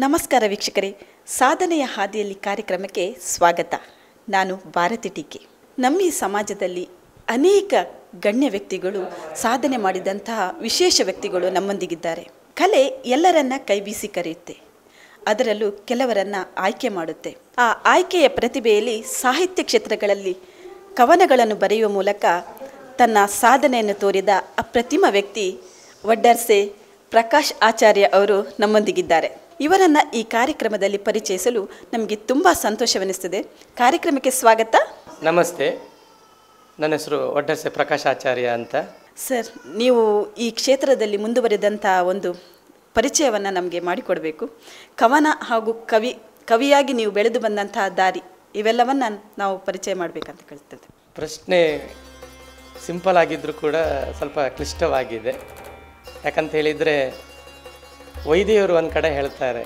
ನಮಸ್ಕಾರ ವೀಕ್ಷಕರೇ, ಸಾಧನೆಯ ಹಾದಿಯಲ್ಲಿ ಕಾರ್ಯಕ್ರಮಕ್ಕೆ ಸ್ವಾಗತ. ನಾನು ಭಾರತಿ ಟೀಕೆ. ನಮ್ಮ ಈ ಸಮಾಜದಲ್ಲಿ ಅನೇಕ ಗಣ್ಯ ವ್ಯಕ್ತಿಗಳು, ಸಾಧನೆ ಮಾಡಿದಂತಹ ವಿಶೇಷ ವ್ಯಕ್ತಿಗಳು ನಮ್ಮೊಂದಿಗಿದ್ದಾರೆ. ಕಲೆ ಎಲ್ಲರನ್ನ ಕೈಬೀಸಿ ಕರೆಯುತ್ತೆ, ಅದರಲ್ಲೂ ಕೆಲವರನ್ನು ಆಯ್ಕೆ ಮಾಡುತ್ತೆ. ಆ ಆಯ್ಕೆಯ ಪ್ರತಿಭೆಯಲ್ಲಿ ಸಾಹಿತ್ಯ ಕ್ಷೇತ್ರಗಳಲ್ಲಿ ಕವನಗಳನ್ನು ಬರೆಯುವ ಮೂಲಕ ತನ್ನ ಸಾಧನೆಯನ್ನು ತೋರಿದ ಅಪ್ರತಿಮ ವ್ಯಕ್ತಿ ವಡ್ಡರ್ಸೆ ಪ್ರಕಾಶ್ ಆಚಾರ್ಯ ಅವರು ನಮ್ಮೊಂದಿಗಿದ್ದಾರೆ. ಇವರನ್ನು ಈ ಕಾರ್ಯಕ್ರಮದಲ್ಲಿ ಪರಿಚಯಿಸಲು ನಮಗೆ ತುಂಬ ಸಂತೋಷವೆನಿಸ್ತದೆ. ಕಾರ್ಯಕ್ರಮಕ್ಕೆ ಸ್ವಾಗತ. ನಮಸ್ತೆ, ನನ್ನ ಹೆಸರು ವಡ್ಡರ್ಸೆ ಪ್ರಕಾಶ್ ಆಚಾರ್ಯ ಅಂತ. ಸರ್, ನೀವು ಈ ಕ್ಷೇತ್ರದಲ್ಲಿ ಮುಂದುವರೆದಂಥ ಒಂದು ಪರಿಚಯವನ್ನು ನಮಗೆ ಮಾಡಿಕೊಡಬೇಕು. ಕವನ ಹಾಗೂ ಕವಿಯಾಗಿ ನೀವು ಬೆಳೆದು ಬಂದಂತಹ ದಾರಿ, ಇವೆಲ್ಲವನ್ನು ನಾವು ಪರಿಚಯ ಮಾಡಬೇಕಂತ ಕೇಳ್ತದೆ. ಪ್ರಶ್ನೆ ಸಿಂಪಲ್ ಆಗಿದ್ದರೂ ಕೂಡ ಸ್ವಲ್ಪ ಕ್ಲಿಷ್ಟವಾಗಿದೆ. ಯಾಕಂತ ಹೇಳಿದರೆ, ವೈದ್ಯರು ಒಂದು ಕಡೆ ಹೇಳ್ತಾರೆ,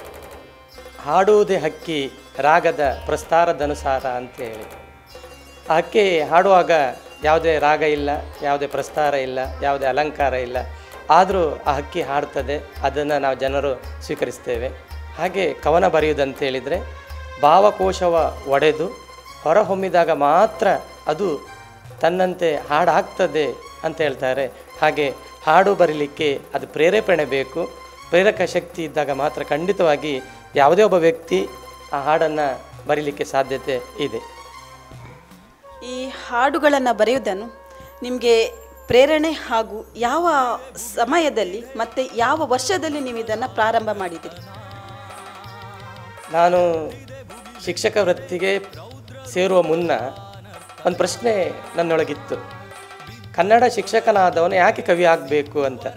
ಹಾಡುವುದೇ ಹಕ್ಕಿ ರಾಗದ ಪ್ರಸ್ತಾರದನುಸಾರ ಅಂತೇಳಿ. ಆ ಹಕ್ಕಿ ಹಾಡುವಾಗ ಯಾವುದೇ ರಾಗ ಇಲ್ಲ, ಯಾವುದೇ ಪ್ರಸ್ತಾರ ಇಲ್ಲ, ಯಾವುದೇ ಅಲಂಕಾರ ಇಲ್ಲ, ಆದರೂ ಆ ಹಕ್ಕಿ ಹಾಡ್ತದೆ. ಅದನ್ನು ನಾವು ಜನರು ಸ್ವೀಕರಿಸ್ತೇವೆ. ಹಾಗೆ ಕವನ ಬರೆಯುವುದಂತೇಳಿದರೆ ಭಾವಕೋಶವ ಒಡೆದು ಹೊರಹೊಮ್ಮಿದಾಗ ಮಾತ್ರ ಅದು ತನ್ನಂತೆ ಹಾಡಾಗ್ತದೆ ಅಂತ ಹೇಳ್ತಾರೆ. ಹಾಗೆ ಹಾಡು ಬರೀಲಿಕ್ಕೆ ಅದು ಪ್ರೇರೇಪಣೆ ಬೇಕು. ಪ್ರೇರಕ ಶಕ್ತಿ ಇದ್ದಾಗ ಮಾತ್ರ ಖಂಡಿತವಾಗಿ ಯಾವುದೇ ಒಬ್ಬ ವ್ಯಕ್ತಿ ಆ ಹಾಡನ್ನು ಬರೀಲಿಕ್ಕೆ ಸಾಧ್ಯತೆ ಇದೆ. ಈ ಹಾಡುಗಳನ್ನು ಬರೆಯುವುದನ್ನು ನಿಮಗೆ ಪ್ರೇರಣೆ ಹಾಗೂ ಯಾವ ಸಮಯದಲ್ಲಿ ಮತ್ತು ಯಾವ ವರ್ಷದಲ್ಲಿ ನೀವು ಇದನ್ನು ಪ್ರಾರಂಭ ಮಾಡಿದ್ದೀರಿ? ನಾನು ಶಿಕ್ಷಕ ವೃತ್ತಿಗೆ ಸೇರುವ ಮುನ್ನ ಒಂದು ಪ್ರಶ್ನೆ ನನ್ನೊಳಗಿತ್ತು. ಕನ್ನಡ ಶಿಕ್ಷಕನಾದವನು ಯಾಕೆ ಕವಿ ಆಗಬೇಕು ಅಂತ.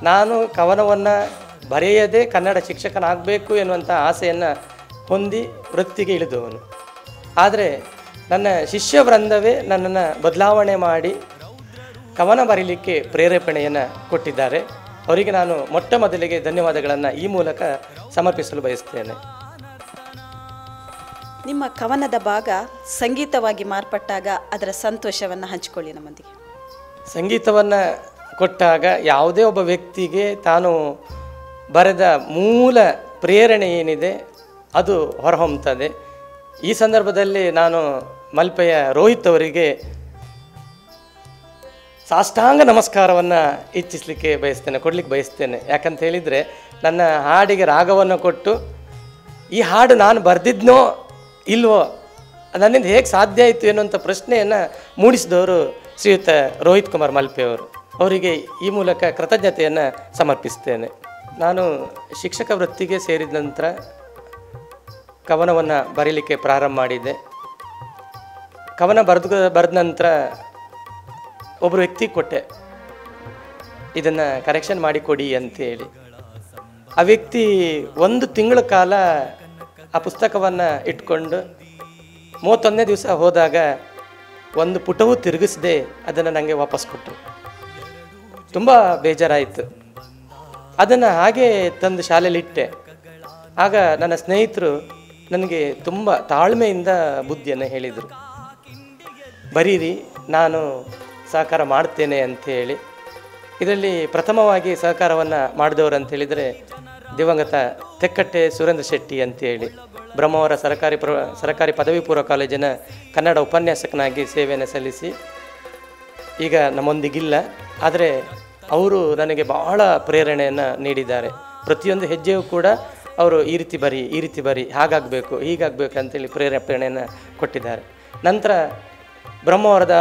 ನಾನು ಕವನವನ್ನು ಬರೆಯದೇ ಕನ್ನಡ ಶಿಕ್ಷಕನಾಗಬೇಕು ಎನ್ನುವಂಥ ಆಸೆಯನ್ನು ಹೊಂದಿ ವೃತ್ತಿಗೆ ಇಳಿದವನು. ಆದರೆ ನನ್ನ ಶಿಷ್ಯ ವೃಂದವೇ ನನ್ನನ್ನು ಬದಲಾವಣೆ ಮಾಡಿ ಕವನ ಬರೀಲಿಕ್ಕೆ ಪ್ರೇರೇಪಣೆಯನ್ನು ಕೊಟ್ಟಿದ್ದಾರೆ. ಅವರಿಗೆ ನಾನು ಮೊಟ್ಟ ಮೊದಲಿಗೆ ಧನ್ಯವಾದಗಳನ್ನು ಈ ಮೂಲಕ ಸಮರ್ಪಿಸಲು ಬಯಸ್ತೇನೆ. ನಿಮ್ಮ ಕವನದ ಭಾಗ ಸಂಗೀತವಾಗಿ ಮಾರ್ಪಟ್ಟಾಗ ಅದರ ಸಂತೋಷವನ್ನು ಹಂಚಿಕೊಳ್ಳಿ ನಮ್ಮೊಂದಿಗೆ. ಸಂಗೀತವನ್ನು ಕೊಟ್ಟಾಗ ಯಾವುದೇ ಒಬ್ಬ ವ್ಯಕ್ತಿಗೆ ತಾನು ಬರೆದ ಮೂಲ ಪ್ರೇರಣೆ ಏನಿದೆ ಅದು ಹೊರಹೊಮ್ಮುತ್ತದೆ. ಈ ಸಂದರ್ಭದಲ್ಲಿ ನಾನು ಮಲ್ಪೆಯ ರೋಹಿತ್ ಅವರಿಗೆ ಸಾಷ್ಟಾಂಗ ನಮಸ್ಕಾರವನ್ನು ಇಚ್ಛಿಸಲಿಕ್ಕೆ ಕೊಡಲಿಕ್ಕೆ ಬಯಸ್ತೇನೆ. ಯಾಕಂತ ಹೇಳಿದರೆ, ನನ್ನ ಹಾಡಿಗೆ ರಾಗವನ್ನು ಕೊಟ್ಟು ಈ ಹಾಡು ನಾನು ಬರೆದಿದ್ನೋ ಇಲ್ವೋ, ನನ್ನಿಂದ ಹೇಗೆ ಸಾಧ್ಯ ಆಯಿತು ಎನ್ನುವಂಥ ಪ್ರಶ್ನೆಯನ್ನು ಮೂಡಿಸಿದವರು ಶ್ರೀಯುತ ರೋಹಿತ್ ಕುಮಾರ್ ಮಲ್ಪೆಯವರು. ಅವರಿಗೆ ಈ ಮೂಲಕ ಕೃತಜ್ಞತೆಯನ್ನು ಸಮರ್ಪಿಸ್ತೇನೆ. ನಾನು ಶಿಕ್ಷಕ ವೃತ್ತಿಗೆ ಸೇರಿದ ನಂತರ ಕವನವನ್ನು ಬರೀಲಿಕ್ಕೆ ಪ್ರಾರಂಭ ಮಾಡಿದ್ದೆ. ಕವನ ಬರೆದ ನಂತರ ಒಬ್ಬರು ವ್ಯಕ್ತಿ ಕೊಟ್ಟೆ, ಇದನ್ನು ಕರೆಕ್ಷನ್ ಮಾಡಿಕೊಡಿ ಅಂತೇಳಿ. ಆ ವ್ಯಕ್ತಿ 1 ತಿಂಗಳ ಕಾಲ ಆ ಪುಸ್ತಕವನ್ನು ಇಟ್ಕೊಂಡು 31ನೇ ದಿವಸ ಹೋದಾಗ ಒಂದು ಪುಟವೂ ತಿರುಗಿಸದೆ ಅದನ್ನು ನನಗೆ ವಾಪಸ್ ಕೊಟ್ಟರು. ತುಂಬ ಬೇಜಾರಾಯಿತು. ಅದನ್ನು ಹಾಗೆ ತಂದು ಶಾಲೆಯಲ್ಲಿ ಇಟ್ಟೆ. ಆಗ ನನ್ನ ಸ್ನೇಹಿತರು ನನಗೆ ತುಂಬ ತಾಳ್ಮೆಯಿಂದ ಬುದ್ಧಿಯನ್ನು ಹೇಳಿದರು, ಬರೀರಿ, ನಾನು ಸಹಕಾರ ಮಾಡ್ತೇನೆ ಅಂಥೇಳಿ. ಇದರಲ್ಲಿ ಪ್ರಥಮವಾಗಿ ಸಹಕಾರವನ್ನು ಮಾಡಿದವರು ಅಂತೇಳಿದರೆ ದಿವಂಗತ ತೆಕ್ಕಟ್ಟೆ ಸುರೇಂದ್ರ ಶೆಟ್ಟಿ ಅಂತೇಳಿ, ಬ್ರಹ್ಮಾವರ ಸರಕಾರಿ ಪದವಿ ಪೂರ್ವ ಕಾಲೇಜಿನ ಕನ್ನಡ ಉಪನ್ಯಾಸಕನಾಗಿ ಸೇವೆಯನ್ನು ಸಲ್ಲಿಸಿ ಈಗ ನಮ್ಮೊಂದಿಗಿಲ್ಲ. ಆದರೆ ಅವರು ನನಗೆ ಬಹಳ ಪ್ರೇರಣೆಯನ್ನು ನೀಡಿದ್ದಾರೆ. ಪ್ರತಿಯೊಂದು ಹೆಜ್ಜೆಯೂ ಕೂಡ ಅವರು ಈ ರೀತಿ ಬರಿ, ಹಾಗಾಗಬೇಕು, ಹೀಗಾಗಬೇಕು ಅಂತೇಳಿ ಪ್ರೇರೇಪಣೆಯನ್ನು ಕೊಟ್ಟಿದ್ದಾರೆ. ನಂತರ ಬ್ರಹ್ಮಾವರದ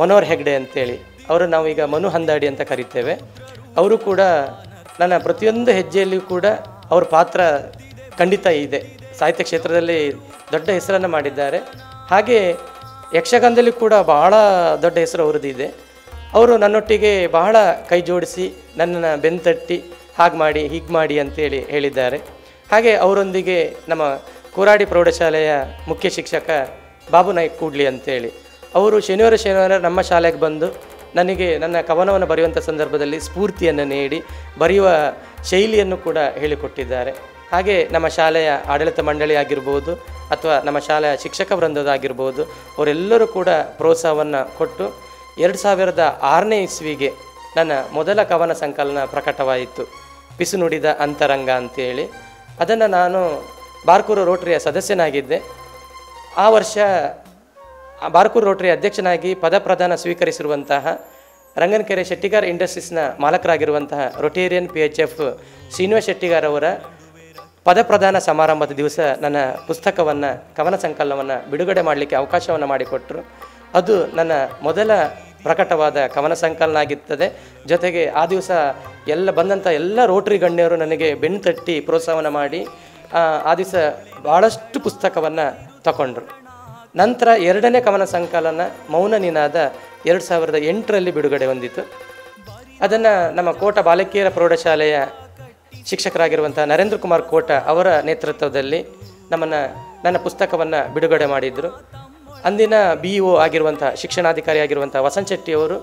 ಮನೋಹರ್ ಹೆಗ್ಡೆ ಅಂತೇಳಿ, ಅವರು ನಾವೀಗ ಮನು ಹಂದಾಡಿ ಅಂತ ಕರಿತೇವೆ. ಅವರು ಕೂಡ ನನ್ನ ಪ್ರತಿಯೊಂದು ಹೆಜ್ಜೆಯಲ್ಲಿಯೂ ಕೂಡ ಅವ್ರ ಪಾತ್ರ ಖಂಡಿತ ಇದೆ. ಸಾಹಿತ್ಯ ಕ್ಷೇತ್ರದಲ್ಲಿ ದೊಡ್ಡ ಹೆಸರನ್ನು ಮಾಡಿದ್ದಾರೆ. ಹಾಗೆ ಯಕ್ಷಗಾನದಲ್ಲಿ ಕೂಡ ಬಹಳ ದೊಡ್ಡ ಹೆಸರು ಅವರದ್ದಿದೆ. ಅವರು ನನ್ನೊಟ್ಟಿಗೆ ಬಹಳ ಕೈ ಜೋಡಿಸಿ ನನ್ನನ್ನು ಬೆಂತಟ್ಟಿ ಹಾಗೆ ಮಾಡಿ ಹೀಗೆ ಮಾಡಿ ಅಂತೇಳಿ ಹೇಳಿದ್ದಾರೆ. ಹಾಗೆ ಅವರೊಂದಿಗೆ ನಮ್ಮ ಕೋರಾಡಿ ಪ್ರೌಢಶಾಲೆಯ ಮುಖ್ಯ ಶಿಕ್ಷಕ ಬಾಬು ನಾಯ್ಕ್ ಕೂಡ್ಲಿ ಅಂತೇಳಿ, ಅವರು ಶನಿವಾರ ನಮ್ಮ ಶಾಲೆಗೆ ಬಂದು ನನಗೆ ನನ್ನ ಕವನವನ್ನು ಬರೆಯುವಂಥ ಸಂದರ್ಭದಲ್ಲಿ ಸ್ಫೂರ್ತಿಯನ್ನು ನೀಡಿ ಬರೆಯುವ ಶೈಲಿಯನ್ನು ಕೂಡ ಹೇಳಿಕೊಟ್ಟಿದ್ದಾರೆ. ಹಾಗೆ ನಮ್ಮ ಶಾಲೆಯ ಆಡಳಿತ ಮಂಡಳಿ ಆಗಿರ್ಬೋದು ಅಥವಾ ನಮ್ಮ ಶಾಲೆಯ ಶಿಕ್ಷಕ ವೃಂದದಾಗಿರ್ಬೋದು, ಅವರೆಲ್ಲರೂ ಕೂಡ ಪ್ರೋತ್ಸಾಹವನ್ನು ಕೊಟ್ಟು 2006ನೇ ಇಸ್ವಿಗೆ ನನ್ನ ಮೊದಲ ಕವನ ಸಂಕಲನ ಪ್ರಕಟವಾಯಿತು, ಪಿಸು ನುಡಿದ ಅಂತರಂಗ ಅಂತೇಳಿ. ಅದನ್ನು ನಾನು ಬಾರ್ಕೂರು ರೋಟರಿಯ ಸದಸ್ಯನಾಗಿದ್ದೆ. ಆ ವರ್ಷ ಬಾರ್ಕೂರು ರೋಟರಿ ಅಧ್ಯಕ್ಷನಾಗಿ ಪದಪ್ರದಾನ ಸ್ವೀಕರಿಸಿರುವಂತಹ ರಂಗನಕೆರೆ ಶೆಟ್ಟಿಗಾರ್ ಇಂಡಸ್ಟ್ರೀಸ್ನ ಮಾಲಕರಾಗಿರುವಂತಹ ರೊಟೇರಿಯನ್ PHF ಶ್ರೀನಿವಾಸ್ ಶೆಟ್ಟಿಗಾರ್ ಅವರ ಪದಪ್ರದಾನ ಸಮಾರಂಭದ ದಿವಸ ನನ್ನ ಪುಸ್ತಕವನ್ನು, ಕವನ ಸಂಕಲನವನ್ನು ಬಿಡುಗಡೆ ಮಾಡಲಿಕ್ಕೆ ಅವಕಾಶವನ್ನು ಮಾಡಿಕೊಟ್ಟರು. ಅದು ನನ್ನ ಮೊದಲ ಪ್ರಕಟವಾದ ಕವನ ಸಂಕಲನ ಆಗಿರ್ತದೆ. ಜೊತೆಗೆ ಆ ದಿವಸ ಬಂದಂಥ ಎಲ್ಲ ರೋಟರಿ ಗಣ್ಯರು ನನಗೆ ಬೆನ್ನು ತಟ್ಟಿ ಪ್ರೋತ್ಸಾಹವನ್ನು ಮಾಡಿ ಆ ದಿವಸ ಭಾಳಷ್ಟು ಪುಸ್ತಕವನ್ನು ತಗೊಂಡ್ರು. ನಂತರ ಎರಡನೇ ಕವನ ಸಂಕಲನ ಮೌನ ನಿನಾದ 2008ರಲ್ಲಿ ಬಿಡುಗಡೆ ಹೊಂದಿತು. ಅದನ್ನು ನಮ್ಮ ಕೋಟ ಬಾಲಕಿಯರ ಪ್ರೌಢಶಾಲೆಯ ಶಿಕ್ಷಕರಾಗಿರುವಂಥ ನರೇಂದ್ರ ಕುಮಾರ್ ಕೋಟ ಅವರ ನೇತೃತ್ವದಲ್ಲಿ ನನ್ನ ಪುಸ್ತಕವನ್ನು ಬಿಡುಗಡೆ ಮಾಡಿದರು. ಅಂದಿನ BO ಆಗಿರುವಂಥ ಶಿಕ್ಷಣಾಧಿಕಾರಿ ಆಗಿರುವಂಥ ವಸಂತ್ ಶೆಟ್ಟಿಯವರು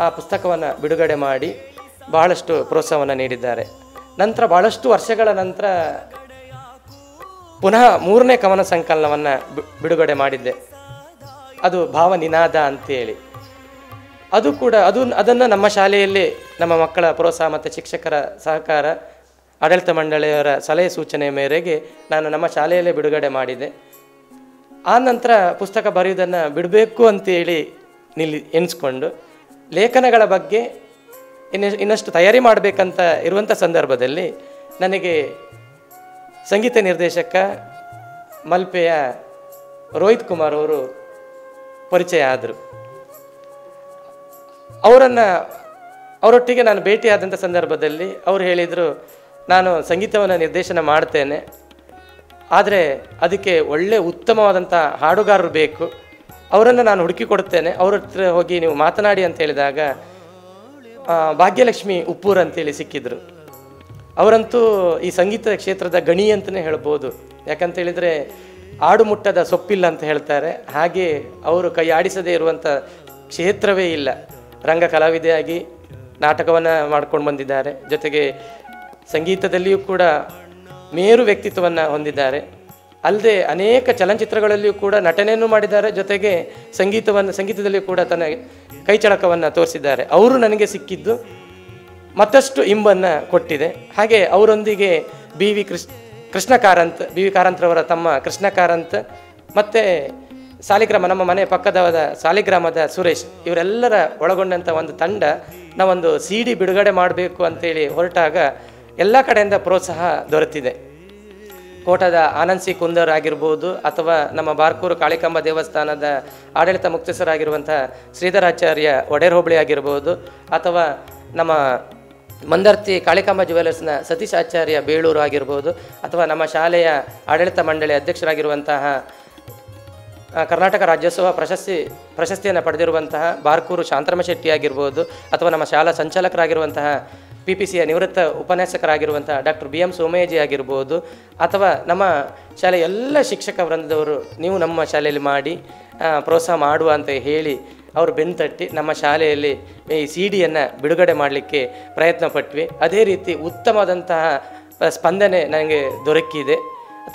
ಆ ಪುಸ್ತಕವನ್ನು ಬಿಡುಗಡೆ ಮಾಡಿ ಬಹಳಷ್ಟು ಪ್ರೋತ್ಸಾಹವನ್ನು ನೀಡಿದ್ದಾರೆ. ನಂತರ ಭಾಳಷ್ಟು ವರ್ಷಗಳ ನಂತರ ಪುನಃ 3ನೇ ಕವನ ಸಂಕಲನವನ್ನು ಬಿಡುಗಡೆ ಮಾಡಿದ್ದೆ. ಅದು ಭಾವ ನಿನಾದ ಅಂತೇಳಿ. ಅದು ಕೂಡ ಅದನ್ನು ನಮ್ಮ ಶಾಲೆಯಲ್ಲಿ ನಮ್ಮ ಮಕ್ಕಳ ಪ್ರೋತ್ಸಾಹ ಮತ್ತು ಶಿಕ್ಷಕರ ಸಹಕಾರ, ಆಡಳಿತ ಮಂಡಳಿಯವರ ಸಲಹೆ ಸೂಚನೆ ಮೇರೆಗೆ ನಾನು ನಮ್ಮ ಶಾಲೆಯಲ್ಲೇ ಬಿಡುಗಡೆ ಮಾಡಿದೆ. ಆ ನಂತರ ಪುಸ್ತಕ ಬರೆಯುವುದನ್ನು ಬಿಡಬೇಕು ಅಂತೇಳಿ ಎನಿಸ್ಕೊಂಡು ಲೇಖನಗಳ ಬಗ್ಗೆ ಇನ್ನಷ್ಟು ತಯಾರಿ ಮಾಡಬೇಕಂತ ಇರುವಂಥ ಸಂದರ್ಭದಲ್ಲಿ ನನಗೆ ಸಂಗೀತ ನಿರ್ದೇಶಕ ಮಲ್ಪೆಯ ರೋಹಿತ್ ಕುಮಾರ್ ಅವರು ಪರಿಚಯ ಆದರು. ಅವರೊಟ್ಟಿಗೆ ನಾನು ಭೇಟಿಯಾದಂಥ ಸಂದರ್ಭದಲ್ಲಿ ಅವರು ಹೇಳಿದರು, ನಾನು ಸಂಗೀತವನ್ನು ನಿರ್ದೇಶನ ಮಾಡ್ತೇನೆ, ಆದರೆ ಅದಕ್ಕೆ ಒಳ್ಳೆಯ ಉತ್ತಮವಾದಂಥ ಹಾಡುಗಾರರು ಬೇಕು, ಅವರನ್ನು ನಾನು ಹುಡುಕಿ ಕೊಡುತ್ತೇನೆ, ಅವ್ರ ಹತ್ರ ಹೋಗಿ ನೀವು ಮಾತನಾಡಿ ಅಂತ ಹೇಳಿದಾಗ ಭಾಗ್ಯಲಕ್ಷ್ಮಿ ಉಪ್ಪೂರ್ ಅಂತೇಳಿ ಸಿಕ್ಕಿದ್ರು. ಅವರಂತೂ ಈ ಸಂಗೀತ ಕ್ಷೇತ್ರದ ಗಣಿ ಅಂತಲೇ ಹೇಳ್ಬೋದು. ಯಾಕಂತೇಳಿದರೆ ಆಡು ಮುಟ್ಟದ ಸೊಪ್ಪಿಲ್ಲ ಅಂತ ಹೇಳ್ತಾರೆ. ಹಾಗೆ ಅವರು ಕೈ ಆಡಿಸದೇ ಇರುವಂಥ ಕ್ಷೇತ್ರವೇ ಇಲ್ಲ. ರಂಗ ಕಲಾವಿದೆಯಾಗಿ ನಾಟಕವನ್ನು ಮಾಡ್ಕೊಂಡು ಬಂದಿದ್ದಾರೆ. ಜೊತೆಗೆ ಸಂಗೀತದಲ್ಲಿಯೂ ಕೂಡ ಮೇರು ವ್ಯಕ್ತಿತ್ವವನ್ನು ಹೊಂದಿದ್ದಾರೆ. ಅಲ್ಲದೆ ಅನೇಕ ಚಲನಚಿತ್ರಗಳಲ್ಲಿಯೂ ಕೂಡ ನಟನೆಯನ್ನು ಮಾಡಿದ್ದಾರೆ. ಜೊತೆಗೆ ಸಂಗೀತದಲ್ಲಿಯೂ ಕೂಡ ತನ್ನ ಕೈಚಳಕವನ್ನು ತೋರಿಸಿದ್ದಾರೆ. ಅವರು ನನಗೆ ಸಿಕ್ಕಿದ್ದು ಮತ್ತಷ್ಟು ಇಂಬನ್ನು ಕೊಟ್ಟಿದೆ. ಹಾಗೆ ಅವರೊಂದಿಗೆ ಬಿ ವಿ ಕಾರಂತ್ರವರ ತಮ್ಮ ಕೃಷ್ಣ ಕಾರಂತ್ ಮತ್ತು ಸಾಲಿಗ್ರಾಮ, ನಮ್ಮ ಮನೆ ಪಕ್ಕದ ಸಾಲಿಗ್ರಾಮದ ಸುರೇಶ್, ಇವರೆಲ್ಲರ ಒಳಗೊಂಡಂಥ ಒಂದು ತಂಡ ನಾವೊಂದು CD ಬಿಡುಗಡೆ ಮಾಡಬೇಕು ಅಂತೇಳಿ ಹೊರಟಾಗ ಎಲ್ಲ ಕಡೆಯಿಂದ ಪ್ರೋತ್ಸಾಹ ದೊರೆತಿದೆ. ಕೋಟದ ಆನಂದ್ ಸಿ ಕುಂದರ್ ಆಗಿರ್ಬೋದು, ಅಥವಾ ನಮ್ಮ ಬಾರ್ಕೂರು ಕಾಳಿಕಾಂಬ ದೇವಸ್ಥಾನದ ಆಡಳಿತ ಮುಖ್ಯಸ್ಥರಾಗಿರುವಂಥ ಶ್ರೀಧರಾಚಾರ್ಯ ಒಡೆರ್ ಹೋಬಳಿ ಆಗಿರ್ಬೋದು, ಅಥವಾ ನಮ್ಮ ಮಂದರ್ತಿ ಕಾಳಿಕಾಂಬ ಜ್ಯುವೆಲರ್ಸ್ನ ಸತೀಶ್ ಆಚಾರ್ಯ ಬೇಳೂರು ಆಗಿರ್ಬೋದು, ಅಥವಾ ನಮ್ಮ ಶಾಲೆಯ ಆಡಳಿತ ಮಂಡಳಿ ಅಧ್ಯಕ್ಷರಾಗಿರುವಂತಹ ಕರ್ನಾಟಕ ರಾಜ್ಯೋತ್ಸವ ಪ್ರಶಸ್ತಿಯನ್ನು ಪಡೆದಿರುವಂತಹ ಬಾರ್ಕೂರು ಶಾಂತರಾಮ ಶೆಟ್ಟಿ ಆಗಿರ್ಬೋದು, ಅಥವಾ ನಮ್ಮ ಶಾಲಾ ಸಂಚಾಲಕರಾಗಿರುವಂತಹ PPCಯ ನಿವೃತ್ತ ಉಪನ್ಯಾಸಕರಾಗಿರುವಂತಹ ಡಾಕ್ಟರ್ BM ಸೋಮಯ್ಯಜಿ ಆಗಿರ್ಬೋದು, ಅಥವಾ ನಮ್ಮ ಶಾಲೆಯ ಎಲ್ಲ ಶಿಕ್ಷಕ ವೃಂದದವರು ನೀವು ನಮ್ಮ ಶಾಲೆಯಲ್ಲಿ ಮಾಡಿ ಪ್ರೋತ್ಸಾಹ ಮಾಡುವ ಅಂತ ಹೇಳಿ ಅವರು ಬೆನ್ತಟ್ಟಿ ನಮ್ಮ ಶಾಲೆಯಲ್ಲಿ ಈ CD-ಯನ್ನು ಬಿಡುಗಡೆ ಮಾಡಲಿಕ್ಕೆ ಪ್ರಯತ್ನ ಪಟ್ವಿ. ಅದೇ ರೀತಿ ಉತ್ತಮವಾದಂತಹ ಸ್ಪಂದನೆ ನನಗೆ ದೊರಕಿದೆ.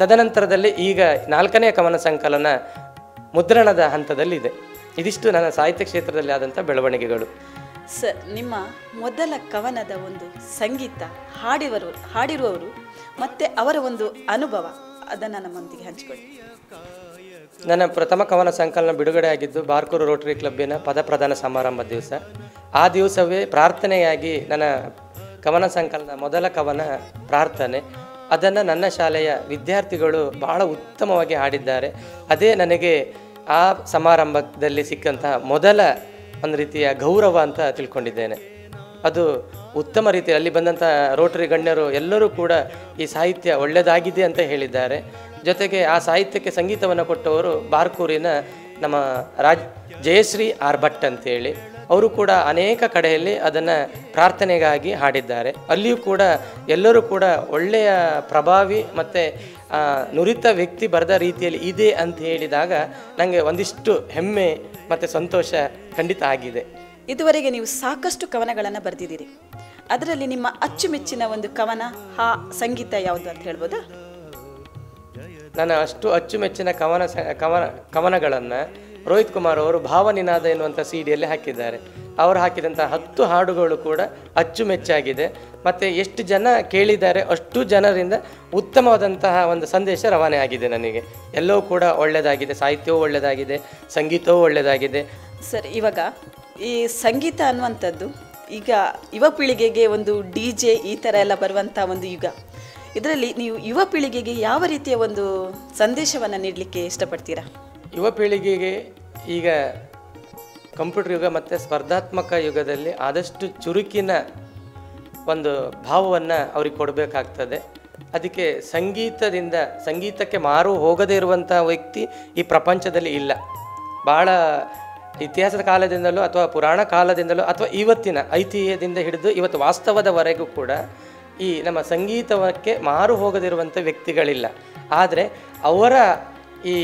ತದನಂತರದಲ್ಲಿ ಈಗ 4ನೇ ಕವನ ಸಂಕಲನ ಮುದ್ರಣದ ಹಂತದಲ್ಲಿದೆ. ಇದಿಷ್ಟು ನನ್ನ ಸಾಹಿತ್ಯ ಕ್ಷೇತ್ರದಲ್ಲಿ ಆದಂಥ ಬೆಳವಣಿಗೆಗಳು. ಸರ್, ನಿಮ್ಮ ಮೊದಲ ಕವನದ ಒಂದು ಸಂಗೀತ ಹಾಡಿರುವವರು ಮತ್ತು ಅವರ ಒಂದು ಅನುಭವ ಅದನ್ನು ನಮ್ಮೊಂದಿಗೆ ಹಂಚಿಕೊಳ್ಳಿ. ನನ್ನ ಪ್ರಥಮ ಕವನ ಸಂಕಲನ ಬಿಡುಗಡೆ ಆಗಿದ್ದು ಬಾರ್ಕೂರು ರೋಟರಿ ಕ್ಲಬ್ಬಿನ ಪದಪ್ರದಾನ ಸಮಾರಂಭದ ದಿವಸ. ಆ ದಿವಸವೇ ಪ್ರಾರ್ಥನೆಯಾಗಿ ನನ್ನ ಕವನ ಸಂಕಲನ ಮೊದಲ ಕವನ ಪ್ರಾರ್ಥನೆ, ಅದನ್ನು ನನ್ನ ಶಾಲೆಯ ವಿದ್ಯಾರ್ಥಿಗಳು ಬಹಳ ಉತ್ತಮವಾಗಿ ಹಾಡಿದ್ದಾರೆ. ಅದೇ ನನಗೆ ಆ ಸಮಾರಂಭದಲ್ಲಿ ಸಿಕ್ಕಂತಹ ಮೊದಲ ಒಂದು ರೀತಿಯ ಗೌರವ ಅಂತ ತಿಳ್ಕೊಂಡಿದ್ದೇನೆ. ಅದು ಉತ್ತಮ ರೀತಿಯಲ್ಲಿ ಅಲ್ಲಿ ಬಂದಂಥ ರೋಟರಿ ಗಣ್ಯರು ಎಲ್ಲರೂ ಕೂಡ ಈ ಸಾಹಿತ್ಯ ಒಳ್ಳೆಯದಾಗಿದೆ ಅಂತ ಹೇಳಿದ್ದಾರೆ. ಜೊತೆಗೆ ಆ ಸಾಹಿತ್ಯಕ್ಕೆ ಸಂಗೀತವನ್ನು ಕೊಟ್ಟವರು ಬಾರ್ಕೂರಿನ ನಮ್ಮ ಜಯಶ್ರೀ ಆರ್ ಭಟ್ ಅಂತೇಳಿ, ಅವರು ಕೂಡ ಅನೇಕ ಕಡೆಯಲ್ಲಿ ಅದನ್ನು ಪ್ರಾರ್ಥನೆಗಾಗಿ ಹಾಡಿದ್ದಾರೆ. ಅಲ್ಲಿಯೂ ಕೂಡ ಎಲ್ಲರೂ ಕೂಡ ಒಳ್ಳೆಯ ಪ್ರಭಾವಿ ಮತ್ತು ನುರಿತ ವ್ಯಕ್ತಿ ಬರೆದ ರೀತಿಯಲ್ಲಿ ಇದೆ ಅಂತ ಹೇಳಿದಾಗ ನನಗೆ ಒಂದಿಷ್ಟು ಹೆಮ್ಮೆ ಮತ್ತು ಸಂತೋಷ ಖಂಡಿತ ಆಗಿದೆ. ಇದುವರೆಗೆ ನೀವು ಸಾಕಷ್ಟು ಕವನಗಳನ್ನು ಬರೆದಿದ್ದೀರಿ. ಅದರಲ್ಲಿ ನಿಮ್ಮ ಅಚ್ಚುಮೆಚ್ಚಿನ ಒಂದು ಸಂಗೀತ ಯಾವುದು ಅಂತ ಹೇಳ್ಬೋದಾ? ನನ್ನ ಅಚ್ಚುಮೆಚ್ಚಿನ ಕವನಗಳನ್ನು ರೋಹಿತ್ ಕುಮಾರ್ ಅವರು ಭಾವನಿನಾದ ಎನ್ನುವಂಥ CD-ಯಲ್ಲಿ ಹಾಕಿದ್ದಾರೆ. ಅವರು ಹಾಕಿದಂಥ 10 ಹಾಡುಗಳು ಕೂಡ ಅಚ್ಚುಮೆಚ್ಚಾಗಿದೆ. ಮತ್ತು ಎಷ್ಟು ಜನ ಕೇಳಿದ್ದಾರೆ ಅಷ್ಟು ಜನರಿಂದ ಉತ್ತಮವಾದಂತಹ ಒಂದು ಸಂದೇಶ ರವಾನೆ ಆಗಿದೆ. ನನಗೆ ಎಲ್ಲವೂ ಕೂಡ ಒಳ್ಳೆಯದಾಗಿದೆ, ಸಾಹಿತ್ಯವೂ ಒಳ್ಳೆಯದಾಗಿದೆ, ಸಂಗೀತವೂ ಒಳ್ಳೆಯದಾಗಿದೆ. ಸರ್, ಇವಾಗ ಈ ಸಂಗೀತ ಅನ್ನುವಂಥದ್ದು ಈಗ ಯುವ ಪೀಳಿಗೆಗೆ ಒಂದು DJ ಈ ಥರ ಎಲ್ಲ ಬರುವಂಥ ಒಂದು ಯುಗ. ಇದರಲ್ಲಿ ನೀವು ಯುವ ಪೀಳಿಗೆಗೆ ಯಾವ ರೀತಿಯ ಒಂದು ಸಂದೇಶವನ್ನು ನೀಡಲಿಕ್ಕೆ ಇಷ್ಟಪಡ್ತೀರಾ? ಯುವ ಪೀಳಿಗೆಗೆ ಈಗ ಕಂಪ್ಯೂಟರ್ ಯುಗ ಮತ್ತು ಸ್ಪರ್ಧಾತ್ಮಕ ಯುಗದಲ್ಲಿ ಆದಷ್ಟು ಚುರುಕಿನ ಒಂದು ಭಾವವನ್ನು ಅವ್ರಿಗೆ ಕೊಡಬೇಕಾಗ್ತದೆ. ಅದಕ್ಕೆ ಸಂಗೀತಕ್ಕೆ ಮಾರು ಹೋಗದೇ ಇರುವಂಥ ವ್ಯಕ್ತಿ ಈ ಪ್ರಪಂಚದಲ್ಲಿ ಇಲ್ಲ. ಭಾಳ ಇತಿಹಾಸದ ಕಾಲದಿಂದಲೂ ಅಥವಾ ಪುರಾಣ ಕಾಲದಿಂದಲೂ ಅಥವಾ ಇವತ್ತಿನ ಐತಿಹ್ಯದಿಂದ ಹಿಡಿದು ಇವತ್ತು ವಾಸ್ತವದವರೆಗೂ ಕೂಡ ಈ ನಮ್ಮ ಸಂಗೀತಕ್ಕೆ ಮಾರು ಹೋಗದಿರುವಂಥ ವ್ಯಕ್ತಿಗಳಿಲ್ಲ. ಆದರೆ ಅವರ ಈ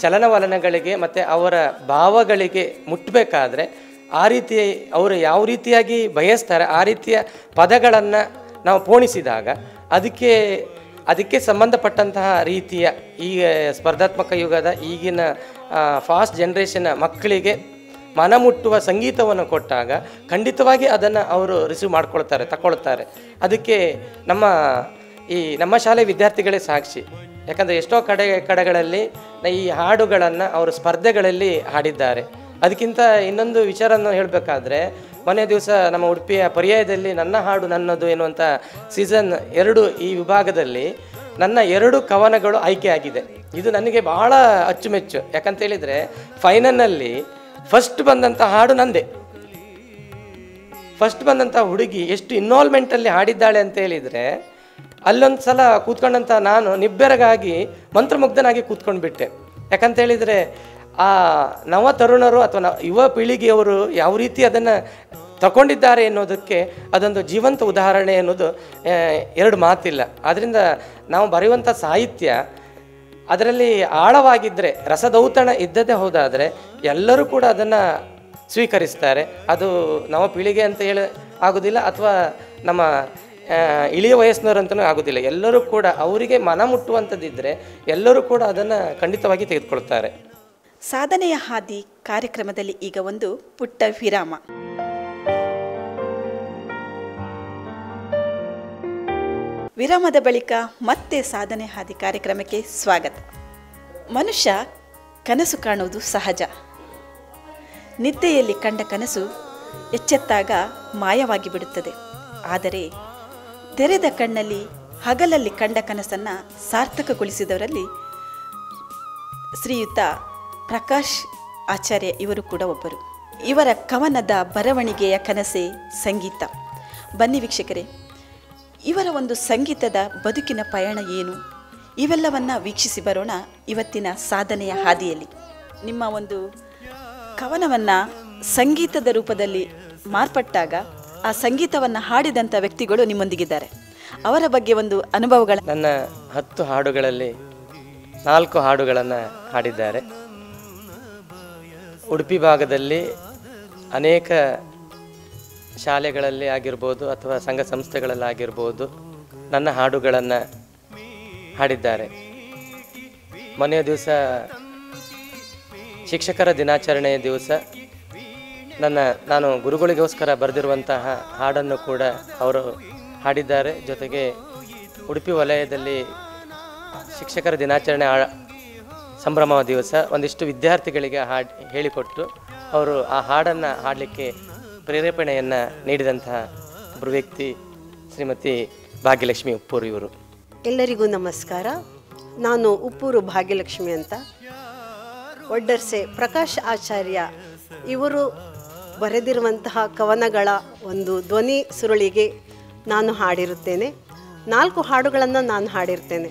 ಚಲನವಲನಗಳಿಗೆ ಮತ್ತು ಅವರ ಭಾವಗಳಿಗೆ ಮುಟ್ಟಬೇಕಾದ್ರೆ ಆ ರೀತಿ ಅವರು ಯಾವ ರೀತಿಯಾಗಿ ಬಯಸ್ತಾರೆ ಆ ರೀತಿಯ ಪದಗಳನ್ನು ನಾವು ಪೋಣಿಸಿದಾಗ ಅದಕ್ಕೆ ಸಂಬಂಧಪಟ್ಟಂತಹ ರೀತಿಯ ಈ ಸ್ಪರ್ಧಾತ್ಮಕ ಯುಗದ ಈಗಿನ ಫಾಸ್ಟ್ ಜನ್ರೇಷನ್ನ ಮಕ್ಕಳಿಗೆ ಮನಮುಟ್ಟುವ ಸಂಗೀತವನ್ನು ಕೊಟ್ಟಾಗ ಖಂಡಿತವಾಗಿ ಅದನ್ನು ಅವರು ರಿಸೀವ್ ತಗೊಳ್ತಾರೆ. ಅದಕ್ಕೆ ನಮ್ಮ ಶಾಲೆ ವಿದ್ಯಾರ್ಥಿಗಳೇ ಸಾಕ್ಷಿ. ಯಾಕಂದರೆ ಎಷ್ಟೋ ಕಡೆಗಳಲ್ಲಿ ಈ ಹಾಡುಗಳನ್ನು ಅವರು ಸ್ಪರ್ಧೆಗಳಲ್ಲಿ ಹಾಡಿದ್ದಾರೆ. ಅದಕ್ಕಿಂತ ಇನ್ನೊಂದು ವಿಚಾರವನ್ನು ಹೇಳಬೇಕಾದ್ರೆ, ಮೊನ್ನೆ ದಿವಸ ನಮ್ಮ ಉಡುಪಿಯ ಪರ್ಯಾಯದಲ್ಲಿ ನನ್ನ ಹಾಡು ನನ್ನದು ಎನ್ನುವಂಥ ಸೀಸನ್ 2 ಈ ವಿಭಾಗದಲ್ಲಿ ನನ್ನ 2 ಕವನಗಳು ಆಯ್ಕೆಯಾಗಿದೆ. ಇದು ನನಗೆ ಭಾಳ ಅಚ್ಚುಮೆಚ್ಚು. ಯಾಕಂತೇಳಿದರೆ ಫೈನಲ್ನಲ್ಲಿ ಫಸ್ಟ್ ಬಂದಂಥ ಹಾಡು ನಂದೇ. ಫಸ್ಟ್ ಬಂದಂಥ ಹುಡುಗಿ ಎಷ್ಟು ಇನ್ವಾಲ್ವ್ಮೆಂಟಲ್ಲಿ ಹಾಡಿದ್ದಾಳೆ ಅಂತ ಹೇಳಿದರೆ, ಅಲ್ಲೊಂದು ಸಲ ಕೂತ್ಕೊಂಡಂಥ ನಾನು ನಿಬ್ಬೆರಗಾಗಿ ಮಂತ್ರಮುಗ್ಧನಾಗಿ ಕೂತ್ಕೊಂಡು ಬಿಟ್ಟೆ. ಯಾಕಂತೇಳಿದರೆ ಆ ನವ ತರುಣರು ಅಥವಾ ಯುವ ಪೀಳಿಗೆಯವರು ಯಾವ ರೀತಿ ಅದನ್ನು ತಗೊಂಡಿದ್ದಾರೆ ಎನ್ನುವುದಕ್ಕೆ ಅದೊಂದು ಜೀವಂತ ಉದಾಹರಣೆ ಅನ್ನೋದು 2 ಮಾತಿಲ್ಲ. ಆದ್ದರಿಂದ ನಾವು ಬರೆಯುವಂಥ ಸಾಹಿತ್ಯ ಅದರಲ್ಲಿ ಆಳವಾಗಿದ್ದರೆ, ರಸದೌತಣ ಇದ್ದದೇ ಹೋದಾದರೆ ಎಲ್ಲರೂ ಕೂಡ ಅದನ್ನು ಸ್ವೀಕರಿಸ್ತಾರೆ. ಅದು ನವ ಪೀಳಿಗೆ ಅಂತ ಹೇಳಿ ಆಗೋದಿಲ್ಲ, ಅಥವಾ ನಮ್ಮ ಇಳಿಯ ವಯಸ್ಸಿನವರಂತನೂ ಆಗೋದಿಲ್ಲ. ಎಲ್ಲರೂ ಕೂಡ ಅವರಿಗೆ ಮನ ಮುಟ್ಟುವಂಥದ್ದಿದ್ದರೆ ಎಲ್ಲರೂ ಕೂಡ ಅದನ್ನು ಖಂಡಿತವಾಗಿ ತೆಗೆದುಕೊಳ್ತಾರೆ. ಸಾಧನೆಯ ಹಾದಿ ಕಾರ್ಯಕ್ರಮದಲ್ಲಿ ಈಗ ಒಂದು ಪುಟ್ಟ ವಿರಾಮ. ವಿರಾಮದ ಬಳಿಕ ಮತ್ತೆ ಸಾಧನೆ ಹಾದಿ ಕಾರ್ಯಕ್ರಮಕ್ಕೆ ಸ್ವಾಗತ. ಮನುಷ್ಯ ಕನಸು ಕಾಣುವುದು ಸಹಜ. ನಿದ್ದೆಯಲ್ಲಿ ಕಂಡ ಕನಸು ಎಚ್ಚೆತ್ತಾಗ ಮಾಯವಾಗಿ ಬಿಡುತ್ತದೆ. ಆದರೆ ತೆರೆದ ಕಣ್ಣಲ್ಲಿ ಹಗಲಲ್ಲಿ ಕಂಡ ಕನಸನ್ನು ಸಾರ್ಥಕಗೊಳಿಸಿದವರಲ್ಲಿ ಶ್ರೀಯುತ ಪ್ರಕಾಶ್ ಆಚಾರ್ಯ ಇವರು ಕೂಡ ಒಬ್ಬರು. ಇವರ ಕವನದ ಬರವಣಿಗೆಯ ಕನಸೇ ಸಂಗೀತ. ಬನ್ನಿ ವೀಕ್ಷಕರೇ, ಇವರ ಒಂದು ಸಂಗೀತದ ಬದುಕಿನ ಪಯಣ ಏನು, ಇವೆಲ್ಲವನ್ನು ವೀಕ್ಷಿಸಿ ಬರೋಣ ಇವತ್ತಿನ ಸಾಧನೆಯ ಹಾದಿಯಲ್ಲಿ. ನಿಮ್ಮ ಒಂದು ಕವನವನ್ನು ಸಂಗೀತದ ರೂಪದಲ್ಲಿ ಮಾರ್ಪಟ್ಟಾಗ ಆ ಸಂಗೀತವನ್ನು ಹಾಡಿದಂಥ ವ್ಯಕ್ತಿಗಳು ನಿಮ್ಮೊಂದಿಗಿದ್ದಾರೆ. ಅವರ ಬಗ್ಗೆ ಒಂದು ಅನುಭವಗಳ. ನನ್ನ 10 ಹಾಡುಗಳಲ್ಲಿ 4 ಹಾಡುಗಳನ್ನು ಹಾಡಿದ್ದಾರೆ. ಉಡುಪಿ ಭಾಗದಲ್ಲಿ ಅನೇಕ ಶಾಲೆಗಳಲ್ಲಿ ಆಗಿರ್ಬೋದು ಅಥವಾ ಸಂಘ ಸಂಸ್ಥೆಗಳಲ್ಲಾಗಿರ್ಬೋದು ನನ್ನ ಹಾಡುಗಳನ್ನು ಹಾಡಿದ್ದಾರೆ. ಮೊನ್ನೆಯ ದಿವಸ ಶಿಕ್ಷಕರ ದಿನಾಚರಣೆಯ ದಿವಸ ನಾನು ಗುರುಗಳಿಗೋಸ್ಕರ ಬರೆದಿರುವಂತಹ ಹಾಡನ್ನು ಕೂಡ ಅವರು ಹಾಡಿದ್ದಾರೆ. ಜೊತೆಗೆ ಉಡುಪಿ ವಲಯದಲ್ಲಿ ಶಿಕ್ಷಕರ ದಿನಾಚರಣೆ ಸಂಭ್ರಮ ದಿವಸ ಒಂದಿಷ್ಟು ವಿದ್ಯಾರ್ಥಿಗಳಿಗೆ ಹೇಳಿಕೊಟ್ಟು ಅವರು ಆ ಹಾಡನ್ನು ಹಾಡಲಿಕ್ಕೆ ಪ್ರೇರೇಪಣೆಯನ್ನು ನೀಡಿದಂತಹ ಒಬ್ಬರು ವ್ಯಕ್ತಿ ಶ್ರೀಮತಿ ಭಾಗ್ಯಲಕ್ಷ್ಮಿ ಉಪ್ಪೂರು ಇವರು. ಎಲ್ಲರಿಗೂ ನಮಸ್ಕಾರ. ನಾನು ಉಪ್ಪೂರು ಭಾಗ್ಯಲಕ್ಷ್ಮಿ ಅಂತ. ಒಡ್ಡರ್ಸೆ ಪ್ರಕಾಶ್ ಆಚಾರ್ಯ ಇವರು ಬರೆದಿರುವಂತಹ ಕವನಗಳ ಒಂದು ಧ್ವನಿ ಸುರುಳಿಗೆ ನಾನು ಹಾಡಿರುತ್ತೇನೆ. 4 ಹಾಡುಗಳನ್ನು ನಾನು ಹಾಡಿರ್ತೇನೆ.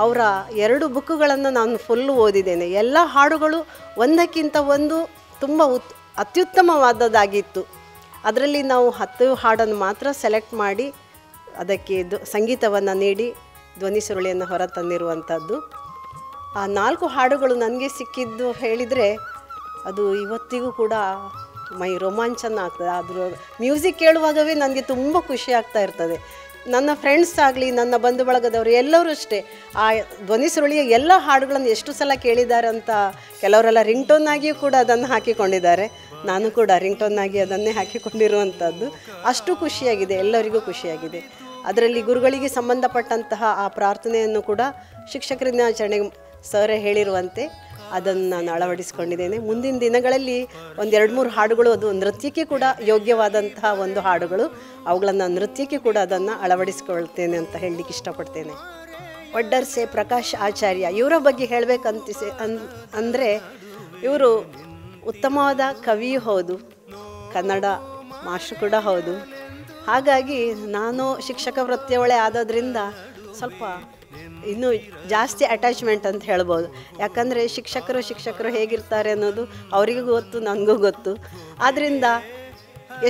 ಅವರ 2 ಬುಕ್ಕುಗಳನ್ನು ನಾನು ಫುಲ್ಲು ಓದಿದ್ದೇನೆ. ಎಲ್ಲ ಹಾಡುಗಳು ಒಂದಕ್ಕಿಂತ ಒಂದು ತುಂಬ ಅತ್ಯುತ್ತಮವಾದದ್ದಾಗಿತ್ತು. ಅದರಲ್ಲಿ ನಾವು 10 ಹಾಡನ್ನು ಮಾತ್ರ ಸೆಲೆಕ್ಟ್ ಮಾಡಿ ಅದಕ್ಕೆ ಸಂಗೀತವನ್ನು ನೀಡಿ ಧ್ವನಿ ಸುರುಳಿಯನ್ನು ಹೊರ ತಂದಿರುವಂಥದ್ದು. ಆ 4 ಹಾಡುಗಳು ನನಗೆ ಸಿಕ್ಕಿದ್ದು ಹೇಳಿದರೆ ಅದು ಇವತ್ತಿಗೂ ಕೂಡ ಮೈ ರೋಮಾಂಚನ ಆಗ್ತದೆ. ಅದ್ರ ಮ್ಯೂಸಿಕ್ ಕೇಳುವಾಗವೇ ನನಗೆ ತುಂಬ ಖುಷಿ ಆಗ್ತಾ ಇರ್ತದೆ. ನನ್ನ ಫ್ರೆಂಡ್ಸ್ ಆಗಲಿ, ನನ್ನ ಬಂಧು ಬಳಗದವರು ಎಲ್ಲರೂ ಅಷ್ಟೇ ಆ ಧ್ವನಿ ಸುರುಳಿಯ ಎಲ್ಲ ಹಾಡುಗಳನ್ನು ಎಷ್ಟು ಸಲ ಕೇಳಿದ್ದಾರೆ ಅಂತ ಕೆಲವರೆಲ್ಲ ರಿಂಗ್ ಟೋನ್ ಆಗಿಯೂ ಕೂಡ ಅದನ್ನು ಹಾಕಿಕೊಂಡಿದ್ದಾರೆ. ನಾನು ಕೂಡ ರಿಂಗ್ಟೋನ್ ಆಗಿ ಅದನ್ನೇ ಹಾಕಿಕೊಂಡಿರುವಂಥದ್ದು. ಅಷ್ಟು ಖುಷಿಯಾಗಿದೆ, ಎಲ್ಲರಿಗೂ ಖುಷಿಯಾಗಿದೆ. ಅದರಲ್ಲಿ ಗುರುಗಳಿಗೆ ಸಂಬಂಧಪಟ್ಟಂತಹ ಆ ಪ್ರಾರ್ಥನೆಯನ್ನು ಕೂಡ ಶಿಕ್ಷಕರ ದಿನಾಚರಣೆಗೆ ಸರ್ ಹೇಳಿರುವಂತೆ ಅದನ್ನು ನಾನು ಅಳವಡಿಸಿಕೊಂಡಿದ್ದೇನೆ. ಮುಂದಿನ ದಿನಗಳಲ್ಲಿ ಒಂದು 2-3 ಹಾಡುಗಳು ಅದು ನೃತ್ಯಕ್ಕೆ ಕೂಡ ಯೋಗ್ಯವಾದಂತಹ ಒಂದು ಹಾಡುಗಳು, ಅವುಗಳನ್ನು ನೃತ್ಯಕ್ಕೆ ಕೂಡ ಅದನ್ನು ಅಳವಡಿಸಿಕೊಳ್ತೇನೆ ಅಂತ ಹೇಳಲಿಕ್ಕೆ ಇಷ್ಟಪಡ್ತೇನೆ. ಒಡ್ಡರ್ಸೆ ಪ್ರಕಾಶ್ ಆಚಾರ್ಯ ಇವರ ಬಗ್ಗೆ ಅಂದರೆ ಇವರು ಉತ್ತಮವಾದ ಕವಿಯೂ ಹೌದು, ಕನ್ನಡ ಮಾಸ್ಟ್ರು ಕೂಡ ಹೌದು. ಹಾಗಾಗಿ ನಾನು ಶಿಕ್ಷಕ ವೃತ್ತಿಯವಳೇ ಆದೋದ್ರಿಂದ ಸ್ವಲ್ಪ ಇನ್ನೂ ಜಾಸ್ತಿ ಅಟ್ಯಾಚ್ಮೆಂಟ್ ಅಂತ ಹೇಳ್ಬೋದು. ಯಾಕಂದರೆ ಶಿಕ್ಷಕರು ಹೇಗಿರ್ತಾರೆ ಅನ್ನೋದು ಅವರಿಗೂ ಗೊತ್ತು, ನನಗೂ ಗೊತ್ತು. ಆದ್ದರಿಂದ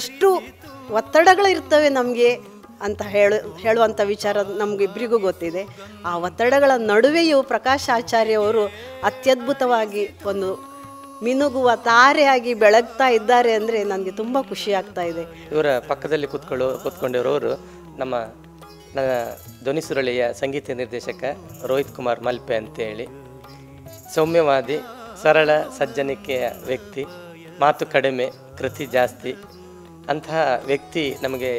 ಎಷ್ಟು ಒತ್ತಡಗಳಿರ್ತವೆ ನಮಗೆ ಅಂತ ಹೇಳುವಂಥ ವಿಚಾರ ನಮಗಿಬ್ಬರಿಗೂ ಗೊತ್ತಿದೆ. ಆ ಒತ್ತಡಗಳ ನಡುವೆಯೂ ಪ್ರಕಾಶ್ ಆಚಾರ್ಯವರು ಅತ್ಯದ್ಭುತವಾಗಿ ಒಂದು ಮಿನುಗುವ ತಾರೆಯಾಗಿ ಬೆಳಗ್ತಾ ಇದ್ದಾರೆ ಅಂದರೆ ನನಗೆ ತುಂಬ ಖುಷಿ ಆಗ್ತಾ ಇದೆ. ಇವರ ಪಕ್ಕದಲ್ಲಿ ಕೂತ್ಕೊಂಡಿರೋರು ನನ್ನ ಧ್ವನಿ ಸುರಳಿಯ ಸಂಗೀತ ನಿರ್ದೇಶಕ ರೋಹಿತ್ ಕುಮಾರ್ ಮಲ್ಪೆ ಅಂತೇಳಿ. ಸೌಮ್ಯವಾದಿ, ಸರಳ ಸಜ್ಜನಿಕೆಯ ವ್ಯಕ್ತಿ, ಮಾತು ಕಡಿಮೆ, ಕೃತಿ ಜಾಸ್ತಿ. ಅಂತಹ ವ್ಯಕ್ತಿ ನಮಗೆ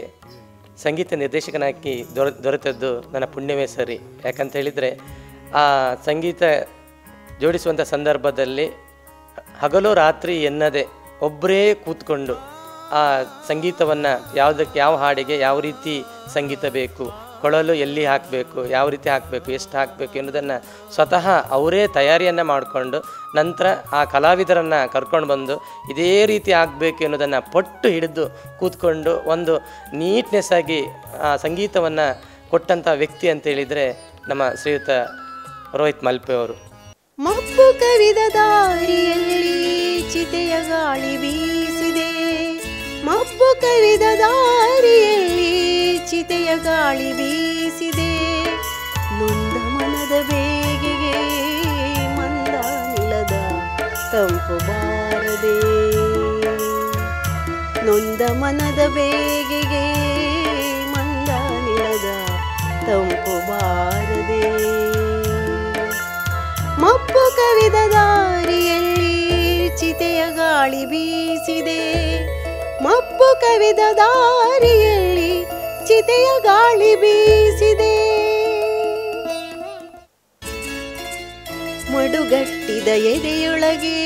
ಸಂಗೀತ ನಿರ್ದೇಶಕನಾಗಿ ದೊರೆತದ್ದು ನನ್ನ ಪುಣ್ಯವೇ ಸರಿ. ಯಾಕಂತ ಹೇಳಿದರೆ ಆ ಸಂಗೀತ ಜೋಡಿಸುವಂಥ ಸಂದರ್ಭದಲ್ಲಿ ಹಗಲು ರಾತ್ರಿ ಎನ್ನದೆ ಒಬ್ಬರೇ ಕೂತ್ಕೊಂಡು ಆ ಸಂಗೀತವನ್ನು ಯಾವ ಹಾಡಿಗೆ ಯಾವ ರೀತಿ ಸಂಗೀತ ಬೇಕು, ಕೊಳಲು ಎಲ್ಲಿ ಹಾಕಬೇಕು, ಯಾವ ರೀತಿ ಹಾಕಬೇಕು, ಎಷ್ಟು ಹಾಕಬೇಕು ಎನ್ನುವುದನ್ನು ಸ್ವತಃ ಅವರೇ ತಯಾರಿಯನ್ನು ಮಾಡಿಕೊಂಡು ನಂತರ ಆ ಕಲಾವಿದರನ್ನು ಕರ್ಕೊಂಡು ಬಂದು ಇದೇ ರೀತಿ ಆಗಬೇಕು ಎನ್ನುವುದನ್ನು ಪಟ್ಟು ಹಿಡಿದು ಕೂತ್ಕೊಂಡು ಒಂದು ನೀಟ್ನೆಸ್ ಆಗಿ ಆ ಸಂಗೀತವನ್ನು ಕೊಟ್ಟಂಥ ವ್ಯಕ್ತಿ ಅಂತ ಹೇಳಿದರೆ ನಮ್ಮ ಶ್ರೀಯುತ ರೋಹಿತ್ ಮಲ್ಪೆ ಅವರು. ಮಬ್ಬು ಕವಿದ ದಾರಿಯಲ್ಲಿ ಚಿತೆಯ ಗಾಳಿ ಬೀಸಿದೆ, ಮಬ್ಬು ಕವಿದ ದಾರಿಯಲ್ಲಿ ಚಿತೆಯ ಗಾಳಿ ಬೀಸಿದೆ, ನೊಂದ ಮನದ ಬೇಗೆಗೆ ಮಂದ ನಿಲದ ತಂಪು ಬಾರದೆ, ನೊಂದ ಮನದ ಬೇಗೆಗೆ ಮಂದ ನಿಲದ ತಂಪು ಬಾರದೆ, ಮಬ್ಬು ಕವಿದ ದಾರಿಯಲ್ಲಿ ಚಿತೆಯ ಗಾಳಿ ಬೀಸಿದೆ, ಮಬ್ಬು ಕವಿದ ದಾರಿಯಲ್ಲಿ ಚಿತೆಯ ಗಾಳಿ ಬೀಸಿದೆ, ಮಡುಗಟ್ಟಿದ ಎದೆಯೊಳಗೆ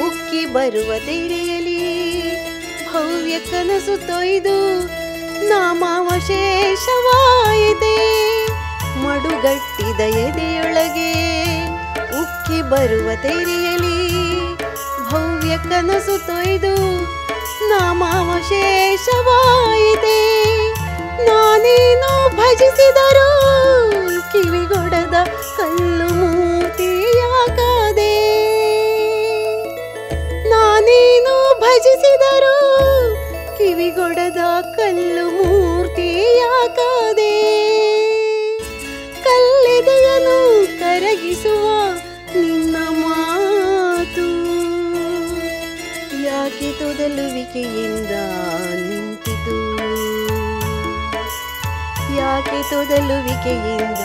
ಉಕ್ಕಿ ಬರುವ ತೆರೆಯಲಿ ಭವ್ಯ ಕನಸು ತೊಯ್ದು ನಾಮಾವಶೇಷವಾಯಿತೆ, ಮಡುಗಟ್ಟಿದ ಎದೆಯೊಳಗೆ ಉಕ್ಕಿ ಬರುವ ತೆರೆಯಲಿ ಭವ್ಯ ಕನಸು ತೊಯ್ದು ನಾಮಾವಶೇಷವಾಯಿತೆ, ನಾನೇನೋ ಭಜಿಸಿದರೂ ಕಿವಿಗೊಡದ ಕಲ್ಲು ಮೂರ್ತಿಯಾಗದೆ, ನಾನೇನೋ ಭಜಿಸಿದರೂ ಕಿವಿಗೊಡದ ಕಲ್ಲು ಮೂರ್ತಿಯಾಗದೆ, ಕಲ್ಲೆದೆಯನು ಕರಗಿಸುವ ನಿನ್ನ ಮಾತು ಯಾಕೆ ತೊದಲುವಿಕೆಯಿಂದ ನಿಂತಿತು, ಯಾಕೆ ತೊದಲುವಿಕೆಯಿಂದ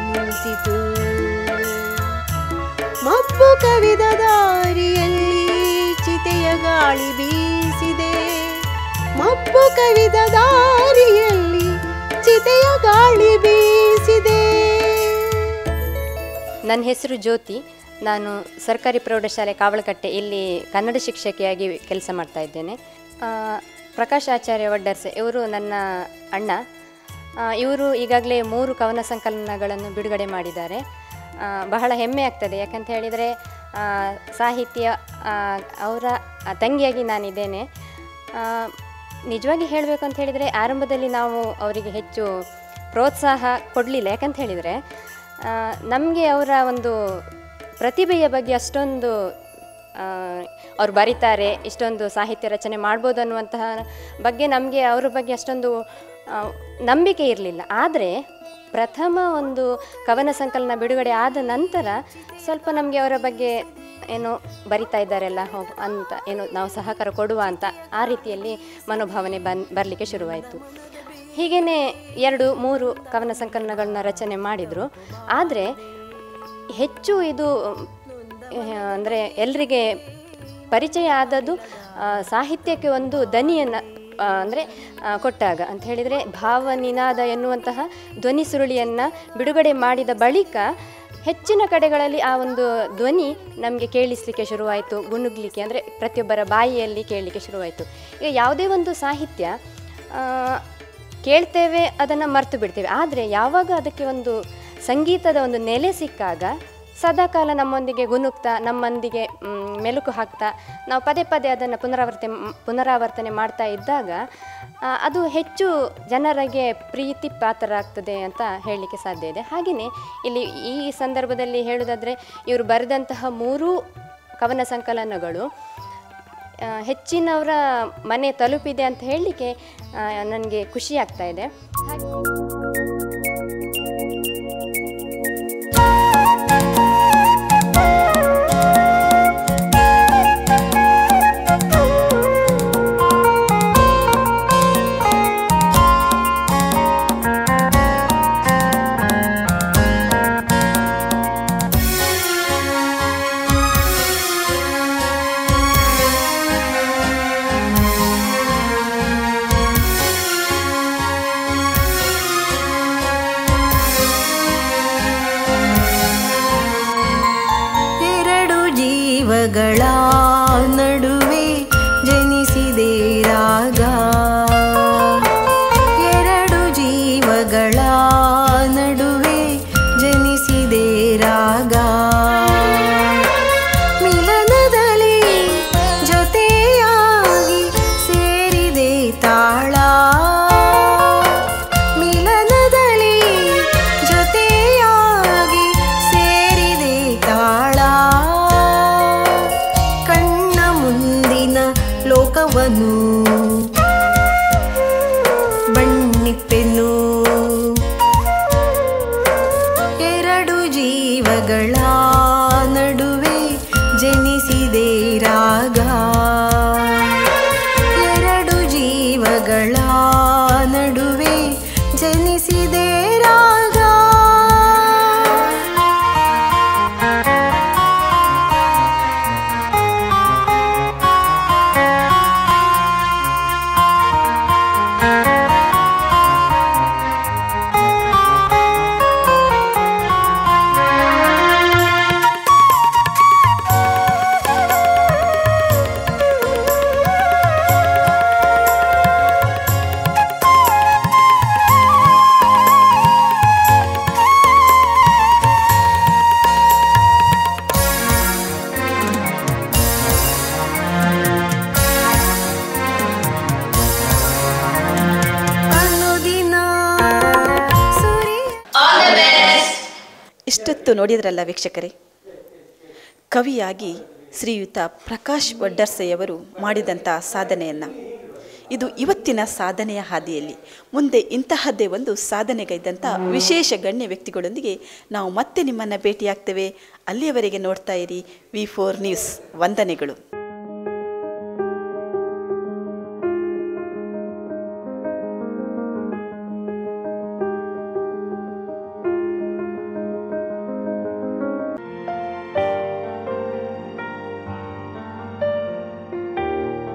ನಿಂತಿತು, ಮಬ್ಬು ಕವಿದ ದಾರಿಯಲ್ಲಿ ಚಿತೆಯ ಗಾಳಿ ಬೀಸಿದೆ, ಮಬ್ಬು ಕವಿದ ದಾರಿಯಲ್ಲಿ ಚಿತೆಯ ಗಾಳಿ ಬೀಸಿದೆ. ನನ್ನ ಹೆಸರು ಜ್ಯೋತಿ. ನಾನು ಸರ್ಕಾರಿ ಪ್ರೌಢಶಾಲೆ ಕಾವಳಕಟ್ಟೆ ಇಲ್ಲಿ ಕನ್ನಡ ಶಿಕ್ಷಕಿಯಾಗಿ ಕೆಲಸ ಮಾಡ್ತಾ ಇದ್ದೇನೆ. ಪ್ರಕಾಶ್ ಆಚಾರ್ಯ ಒಡ್ಡರ್ಸೆ ಇವರು ನನ್ನ ಅಣ್ಣ. ಇವರು ಈಗಾಗಲೇ 3 ಕವನ ಸಂಕಲನಗಳನ್ನು ಬಿಡುಗಡೆ ಮಾಡಿದ್ದಾರೆ. ಬಹಳ ಹೆಮ್ಮೆ ಆಗ್ತದೆ. ಯಾಕಂತ ಹೇಳಿದರೆ ಸಾಹಿತ್ಯ ಅವರ ತಂಗಿಯಾಗಿ ನಾನಿದ್ದೇನೆ. ನಿಜವಾಗಿ ಹೇಳಬೇಕು ಅಂತ ಹೇಳಿದರೆ ಆರಂಭದಲ್ಲಿ ನಾವು ಅವರಿಗೆ ಹೆಚ್ಚು ಪ್ರೋತ್ಸಾಹ ಕೊಡಲಿಲ್ಲ. ಯಾಕಂತ ಹೇಳಿದರೆ ನಮಗೆ ಅವರ ಒಂದು ಪ್ರತಿಭೆಯ ಬಗ್ಗೆ ಅಷ್ಟೊಂದು ಅವ್ರು ಬರೀತಾರೆ, ಇಷ್ಟೊಂದು ಸಾಹಿತ್ಯ ರಚನೆ ಮಾಡ್ಬೋದು ಅನ್ನುವಂತಹ ಬಗ್ಗೆ ನಮಗೆ ಅವರ ಬಗ್ಗೆ ಅಷ್ಟೊಂದು ನಂಬಿಕೆ ಇರಲಿಲ್ಲ. ಆದರೆ ಪ್ರಥಮ ಒಂದು ಕವನ ಸಂಕಲನ ಬಿಡುಗಡೆ ಆದ ನಂತರ ಸ್ವಲ್ಪ ನಮಗೆ ಅವರ ಬಗ್ಗೆ ಏನು ಬರಿತಾ ಇದ್ದಾರೆಲ್ಲ ಅಂತ ಏನು ನಾವು ಸಹಕಾರ ಕೊಡುವ ಅಂತ ಆ ರೀತಿಯಲ್ಲಿ ಮನೋಭಾವನೆ ಬರಲಿಕ್ಕೆ ಶುರುವಾಯಿತು. ಹೀಗೇ 2-3 ಕವನ ಸಂಕಲನಗಳನ್ನ ರಚನೆ ಮಾಡಿದರು. ಆದರೆ ಹೆಚ್ಚು ಇದು ಅಂದರೆ ಎಲ್ರಿಗೆ ಪರಿಚಯ ಆದದ್ದು ಸಾಹಿತ್ಯಕ್ಕೆ ಒಂದು ದನಿಯನ್ನು ಅಂದರೆ ಕೊಟ್ಟಾಗ ಅಂತ ಹೇಳಿದರೆ ಭಾವನಿನಾದ ಎನ್ನುವಂತಹ ಧ್ವನಿ ಸುರುಳಿಯನ್ನು ಬಿಡುಗಡೆ ಮಾಡಿದ ಬಳಿಕ ಹೆಚ್ಚಿನ ಕಡೆಗಳಲ್ಲಿ ಆ ಒಂದು ಧ್ವನಿ ನಮಗೆ ಕೇಳಿಸಲಿಕ್ಕೆ ಶುರುವಾಯಿತು, ಗುಣುಗ್ಲಿಕ್ಕೆ, ಅಂದರೆ ಪ್ರತಿಯೊಬ್ಬರ ಬಾಯಿಯಲ್ಲಿ ಕೇಳಲಿಕ್ಕೆ ಶುರುವಾಯಿತು. ಈಗ ಯಾವುದೇ ಒಂದು ಸಾಹಿತ್ಯ ಕೇಳ್ತೇವೆ, ಅದನ್ನು ಮರೆತು ಬಿಡ್ತೇವೆ. ಆದರೆ ಯಾವಾಗ ಅದಕ್ಕೆ ಒಂದು ಸಂಗೀತದ ಒಂದು ನೆಲೆ ಸಿಕ್ಕಾಗ ಸದಾಕಾಲ ನಮ್ಮೊಂದಿಗೆ ಗುನುಗ್ತಾ, ನಮ್ಮೊಂದಿಗೆ ಮೆಲುಕು ಹಾಕ್ತಾ, ನಾವು ಪದೇ ಪದೇ ಅದನ್ನು ಪುನರಾವರ್ತನೆ ಮಾಡ್ತಾ ಇದ್ದಾಗ ಅದು ಹೆಚ್ಚು ಜನರಿಗೆ ಪ್ರೀತಿ ಪಾತ್ರರಾಗ್ತದೆ ಅಂತ ಹೇಳಲಿಕ್ಕೆ ಸಾಧ್ಯ ಇದೆ. ಹಾಗೆಯೇ ಇಲ್ಲಿ ಈ ಸಂದರ್ಭದಲ್ಲಿ ಹೇಳೋದಾದರೆ, ಇವರು ಬರೆದಂತಹ 3 ಕವನ ಸಂಕಲನಗಳು ಹೆಚ್ಚಿನವರ ಮನೆ ತಲುಪಿದೆ ಅಂತ ಹೇಳಲಿಕ್ಕೆ ನನಗೆ ಖುಷಿ ಆಗ್ತಾ ಇದೆ. ಗಳ ನಡುವೆ ಜನಿಸಿದೆ ರಾಗ, 2 ಜೀವಗಳ ನಡುವೆ ಜನಿಸಿದೆ ರಾಗ. ಮಿಲನದಲ್ಲಿ ಜೊತೆಯಾಗಿ ಸೇರಿದೆ ತಾಳ, ಮಿಲನದಲ್ಲಿ ಜೊತೆಯಾಗಿ ಸೇರಿದೆ ತಾಳ. ಲೋಕವನ್ನು ಬಣ್ಣಿಪ್ಪೆನು, 2 ಜೀವಗಳ ನಡುವೆ ಜನಿಸಿದೆ ರಾಗ, 2 ಜೀವಗಳ ನಡುವೆ ಜನಿಸಿದೆ ರಾಗ. ಇಷ್ಟೊತ್ತು ನೋಡಿದ್ರಲ್ಲ ವೀಕ್ಷಕರೇ, ಕವಿಯಾಗಿ ಶ್ರೀಯುತ ಪ್ರಕಾಶ್ ವಡ್ಡರ್ಸೆಯವರು ಮಾಡಿದಂಥ ಸಾಧನೆಯನ್ನು, ಇದು ಇವತ್ತಿನ ಸಾಧನೆಯ ಹಾದಿಯಲ್ಲಿ ಮುಂದೆ ಇಂತಹದ್ದೇ ಒಂದು ಸಾಧನೆಗೈದಂಥ ವಿಶೇಷ ಗಣ್ಯ ವ್ಯಕ್ತಿಗಳೊಂದಿಗೆ ನಾವು ಮತ್ತೆ ನಿಮ್ಮನ್ನು ಭೇಟಿಯಾಗ್ತೇವೆ. ಅಲ್ಲಿಯವರೆಗೆ ನೋಡ್ತಾ ಇರಿ V4 ನ್ಯೂಸ್. ವಂದನೆಗಳು.